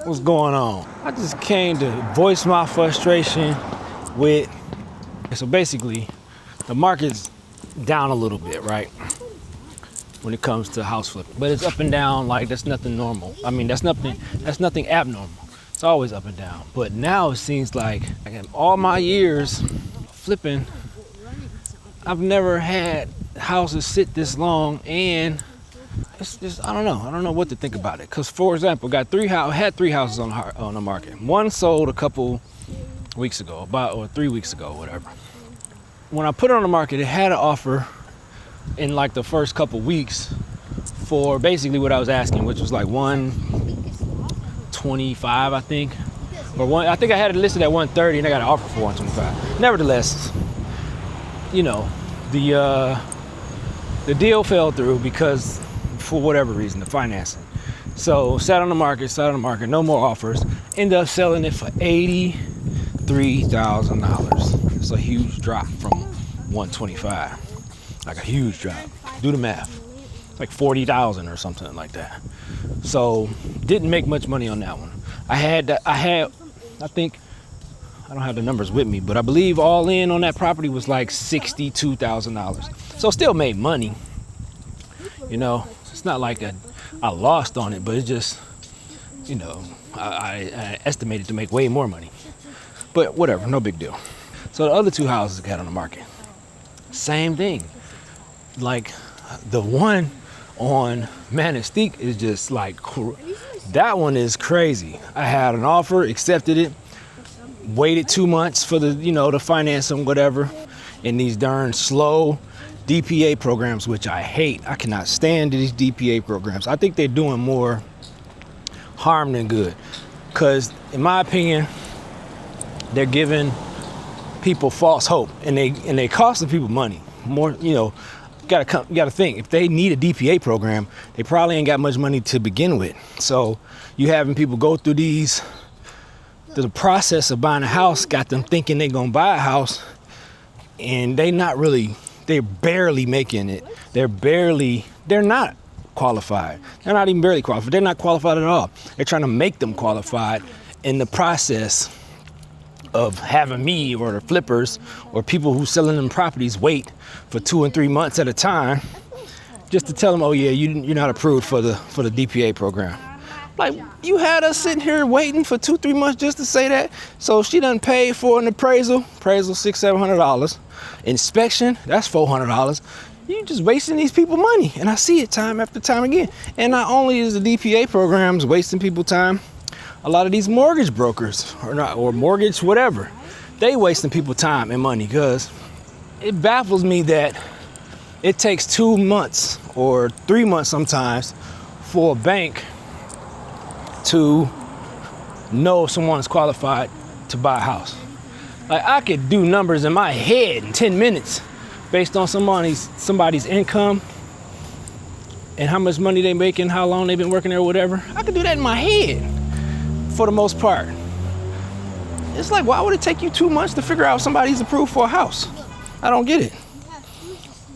What's going on? I just came to voice my frustration with, so basically, the market's down a little bit, right? When it comes to house flipping, but it's up and down like that's nothing normal. I mean, that's nothing abnormal. It's always up and down. But now it seems like in all my years flipping, I've never had houses sit this long, and it's just, I don't know what to think about it. Cause for example, had three houses on the market. One sold a couple weeks ago, or 3 weeks ago, whatever. When I put it on the market, it had an offer in like the first couple weeks for basically what I was asking, which was like 125, I think. I think I had it listed at 130 and I got an offer for 125. Nevertheless, you know, the deal fell through because for whatever reason, the financing. So sat on the market, no more offers. Ended up selling it for $83,000. It's a huge drop from 125. Like a huge drop. Do the math. Like 40,000 or something like that. So didn't make much money on that one. I think, I don't have the numbers with me, but I believe all in on that property was like $62,000. So still made money. You know, it's not like I lost on it, but it's just, you know, I estimated to make way more money. But whatever, no big deal. So the other two houses I got on the market, same thing. Like the one on Mahnkes is just like, that one is crazy. I had an offer, accepted it, waited 2 months for the financing, whatever, in these darn slow DPA programs, which I hate. I cannot stand these DPA programs. I think they're doing more harm than good. Because in my opinion, they're giving people false hope, and they costing people money. More, you gotta think, if they need a DPA program, they probably ain't got much money to begin with. So you having people go through the process of buying a house, got them thinking they're gonna buy a house, and they're barely making it. They're not qualified. They're not even barely qualified. They're not qualified at all. They're trying to make them qualified in the process of having me or the flippers or people who selling them properties wait for 2 and 3 months at a time just to tell them, oh yeah, you're not approved for the DPA program. Like, you had us sitting here waiting for 2-3 months just to say that. So she done paid for an appraisal $600-700. Inspection, that's $400. You just wasting these people money, and I see it time after time again. And not only is the DPA programs wasting people time, a lot of these mortgage brokers or mortgage whatever, they wasting people time and money, because it baffles me that it takes 2 months or 3 months sometimes for a bank to know if someone's qualified to buy a house. Like, I could do numbers in my head in 10 minutes based on somebody's income and how much money they making, how long they've been working there or whatever. I could do that in my head for the most part. It's like, why would it take you 2 months to figure out if somebody's approved for a house? I don't get it.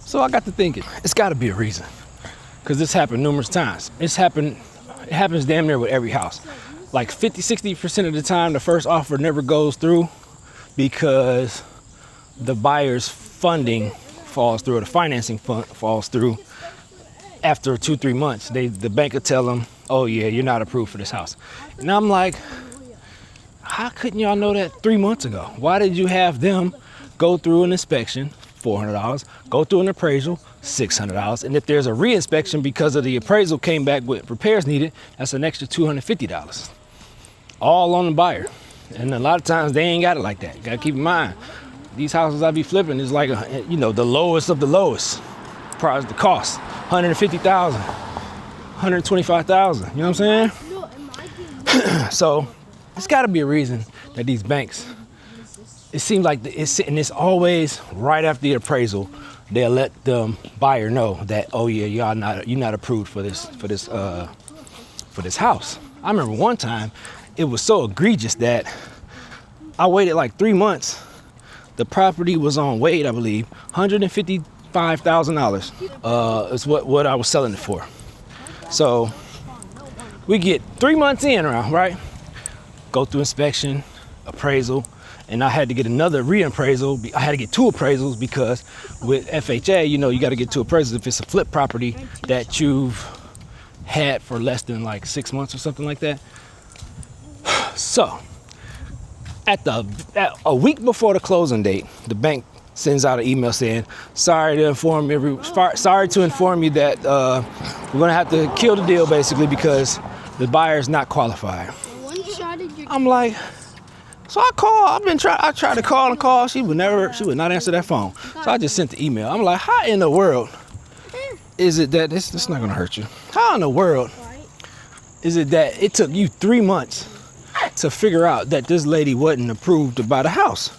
So I got to thinking, it's got to be a reason, because this happened numerous times. It happens damn near with every house. Like 50-60% of the time, the first offer never goes through because the buyer's funding falls through, or the financing falls through after 2-3 months. The bank will tell them, oh yeah, you're not approved for this house. And I'm like, how couldn't y'all know that 3 months ago? Why did you have them go through an inspection, $400, go through an appraisal, $600, and if there's a re-inspection because of the appraisal came back with repairs needed, that's an extra $250, all on the buyer. And a lot of times they ain't got it like that. You gotta keep in mind, these houses I be flipping is like the lowest of the lowest price to cost, $150,000, $125,000. You know what I'm saying? So it's got to be a reason that these banks, it seems like it's always right after the appraisal, they'll let the buyer know that, oh yeah, you're not approved for this house. I remember one time it was so egregious that I waited like 3 months. The property was on wait, I believe, $155,000 is what I was selling it for. So we get 3 months in around, right? go through inspection, appraisal, and I had to get another reappraisal. I had to get 2 appraisals because with FHA, you know, you got to get 2 appraisals if it's a flip property that you've had for less than like 6 months or something like that. So at a week before the closing date, the bank sends out an email saying, sorry to inform you that we're gonna have to kill the deal basically because the buyer is not qualified. I'm like, so I tried to call and call. She would not answer that phone. So I just sent the email. I'm like, how in the world is it that this not gonna hurt you? How in the world is it that it took you 3 months to figure out that this lady wasn't approved to buy the house?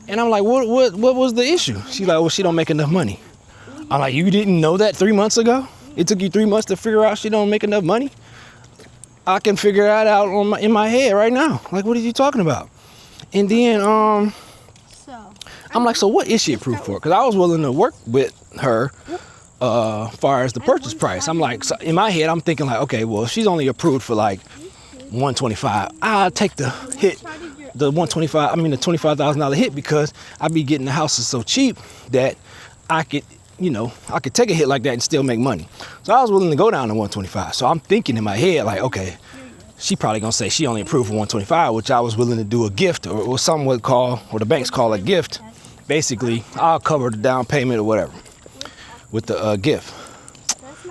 And I'm like, what was the issue? She's like, well, she don't make enough money. I'm like, you didn't know that 3 months ago? It took you 3 months to figure out she don't make enough money? I can figure that out in my head right now. Like, what are you talking about? And then I'm like, so what is she approved for? Because I was willing to work with her far as the purchase price. I'm like, so in my head, I'm thinking like, okay, well, if she's only approved for like 125, I'll take the hit. The $25,000 hit because I be getting the houses so cheap that I could take a hit like that and still make money. So I was willing to go down to 125. So I'm thinking in my head like, okay, she probably gonna say she only approved for 125, which I was willing to do a gift or some would call, or the banks call a gift. Basically, I'll cover the down payment or whatever with the gift.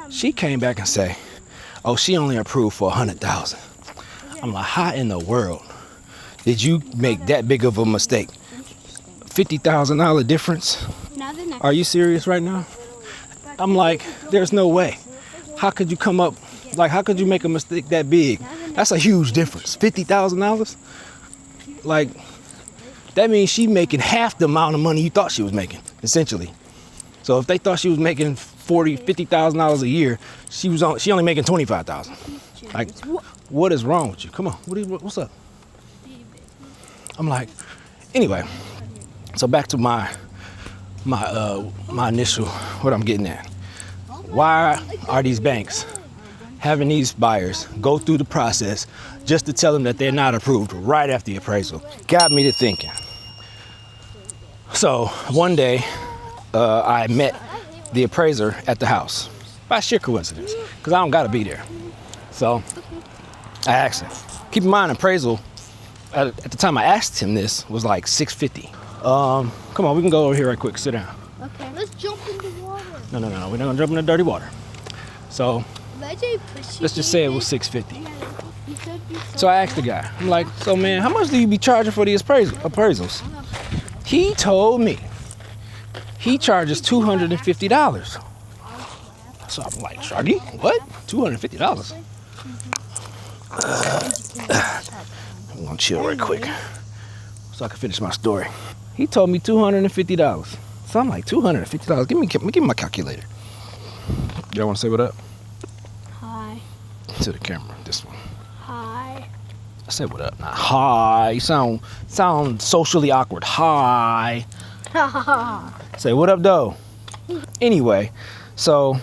She came back and say, oh, she only approved for 100,000. I'm like, how in the world did you make that big of a mistake? $50,000 difference? Are you serious right now? I'm like, there's no way. How could you come up, like, how could you make a mistake that big? That's a huge difference. $50,000? Like, that means she's making half the amount of money you thought she was making, essentially. So if they thought she was making $50,000 a year, she only making $25,000. Like, what is wrong with you? Come on, what's up? I'm like, anyway, so back to my initial, what I'm getting at. Why are these banks having these buyers go through the process just to tell them that they're not approved right after the appraisal? Got me to thinking. So one day, I met the appraiser at the house by sheer coincidence, because I don't gotta be there. So I asked him. Keep in mind, appraisal, at the time I asked him this, was like $650. Come on, we can go over here right quick. Sit down. Okay, let's jump in the water. No, we're not gonna jump in the dirty water. So let's just say it was $650. So I asked the guy, I'm like, so man, how much do you be charging for these appraisals? He told me he charges $250. So I'm like, Sharky, what? $250? I'm gonna chill right quick so I can finish my story. He told me $250. So I'm like, $250? Give me my calculator. Y'all wanna say what up? Hi. To the camera, this one. Hi. I said what up, not hi. You sound socially awkward. Hi. Say what up, though. Anyway, so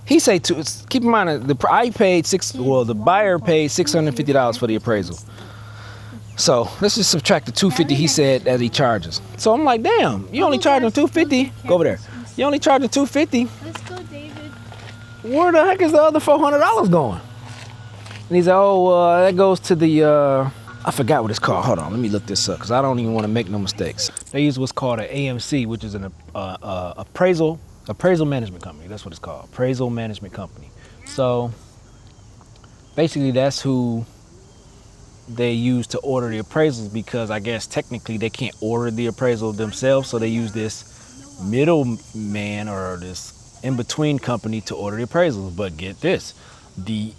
he say keep in mind that the buyer paid $650 for the appraisal. So let's just subtract the $250 he said that he charges. So I'm like, damn, you only charging $250? Go over there. You only charging $250? Let's go, David. Where the heck is the other $400 going? And he's like, oh, that goes to the, I forgot what it's called. Hold on, let me look this up because I don't even want to make no mistakes. They use what's called an AMC, which is an appraisal management company. That's what it's called, appraisal management company. So basically that's who they use to order the appraisals, because I guess technically they can't order the appraisal themselves. So they use this middleman or this in-between company to order the appraisals. But get this, the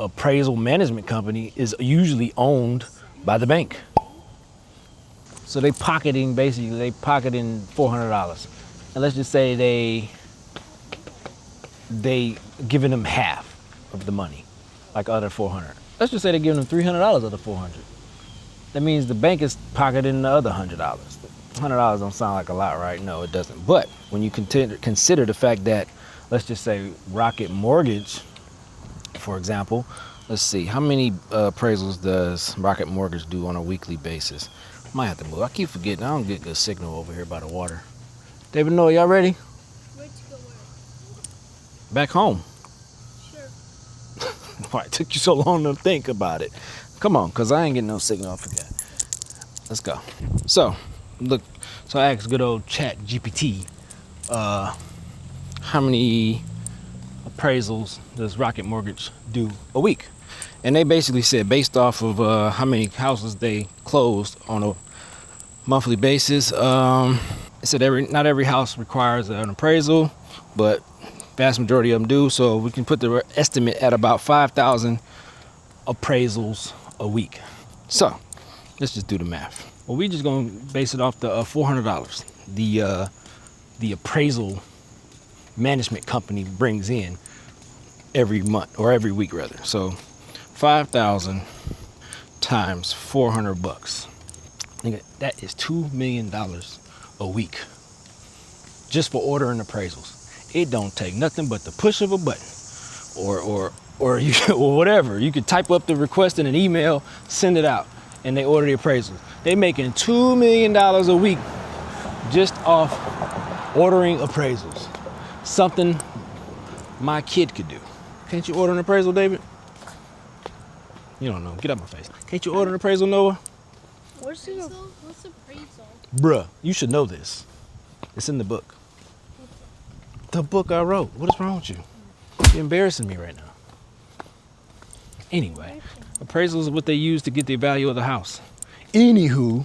appraisal management company is usually owned by the bank. So they pocketing $400. And let's just say they giving them half of the money, like other $400. Let's just say they're giving them $300 of the $400. That means the bank is pocketing the other $100. $100 don't sound like a lot, right? No, it doesn't. But when you consider the fact that, let's just say Rocket Mortgage, for example, Let's see, how many appraisals does Rocket Mortgage do on a weekly basis? Might have to move. I keep forgetting. I don't get good signal over here by the water. David, Noah, y'all ready? Where'd you go where? Back home. Sure. Why it took you so long to think about it? Come on, cause I ain't getting no signal. I forgot. Let's go. So, look. So I asked good old Chat GPT, how many appraisals does Rocket Mortgage do a week? And they basically said based off of how many houses they closed on a monthly basis. It said not every house requires an appraisal, but vast majority of them do. So we can put the estimate at about 5,000 appraisals a week. So let's just do the math. Well, we just gonna base it off the $400 the appraisal management company brings in every month, or every week rather. So 5,000 times $400. Nigga, that is $2 million a week just for ordering appraisals. It don't take nothing but the push of a button, or you or whatever. You could type up the request in an email, send it out, and they order the appraisals. They making $2 million a week just off ordering appraisals. Something my kid could do. Can't you order an appraisal, David? You don't know. Get out my face. Can't you order an appraisal, Noah? What's appraisal? Bruh, you should know this. It's in the book. The book I wrote. What is wrong with you? You're embarrassing me right now. Anyway, appraisals are what they use to get the value of the house. Anywho,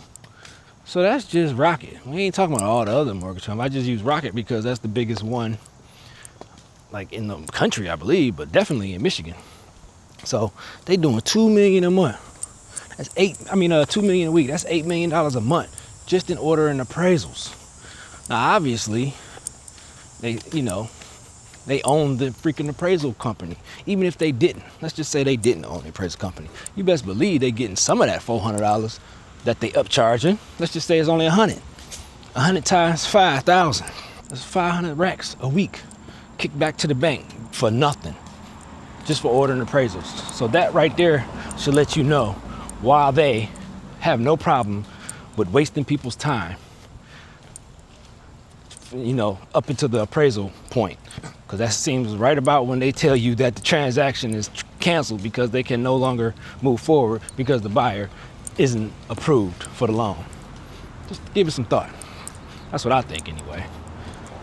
so that's just Rocket. We ain't talking about all the other mortgage companies. I just use Rocket because that's the biggest one, like in the country, I believe, but definitely in Michigan. So they doing $2 million a month. That's $2 million a week. That's $8 million a month just in ordering appraisals. Now, obviously, they own the freaking appraisal company. Even if they didn't, let's just say they didn't own the appraisal company. You best believe they getting some of that $400 that they upcharging. Let's just say it's only 100. 100 times 5,000. That's 500 racks a week kicked back to the bank for nothing, just for ordering appraisals. So that right there should let you know why they have no problem with wasting people's time, up into the appraisal point. Because that seems right about when they tell you that the transaction is canceled because they can no longer move forward because the buyer isn't approved for the loan. Just give it some thought. That's what I think anyway.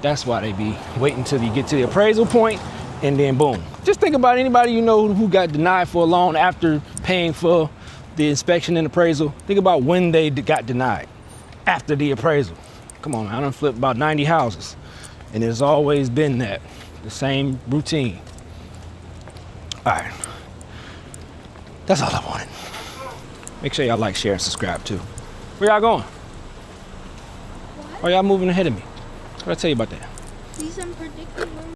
That's why they be waiting till you get to the appraisal point and then boom. Just think about anybody you know who got denied for a loan after paying for the inspection and appraisal. Think about when they got denied after the appraisal. Come on, I done flipped about 90 houses and it's always been the same routine. All right, that's all I wanted. Make sure y'all like, share, and subscribe too. Where y'all going? What? Or y'all moving ahead of me? What did I tell you about that? These unpredictable.